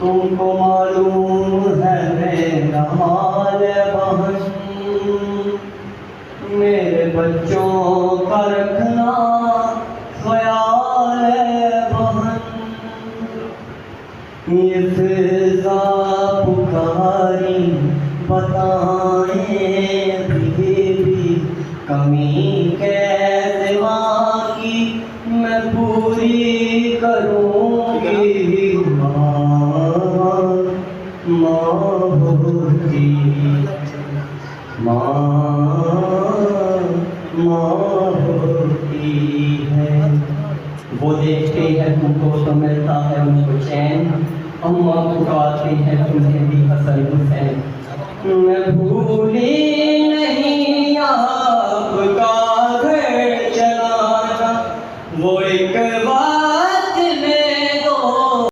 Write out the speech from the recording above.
तुमको मालूम है मेरा हाल बहन, मेरे बच्चों का रखना ख्याल बहन। ये फिजा पुकारी बताएं भी कमी कैसे माँ की मैं पूरी करूँगी। माँ होती माँ होती है। वो देखते हैं तुमको तो मिलता है उनको चैन, अम्मा पुकारती है तुम्हें भी हसन हुसैन। मैं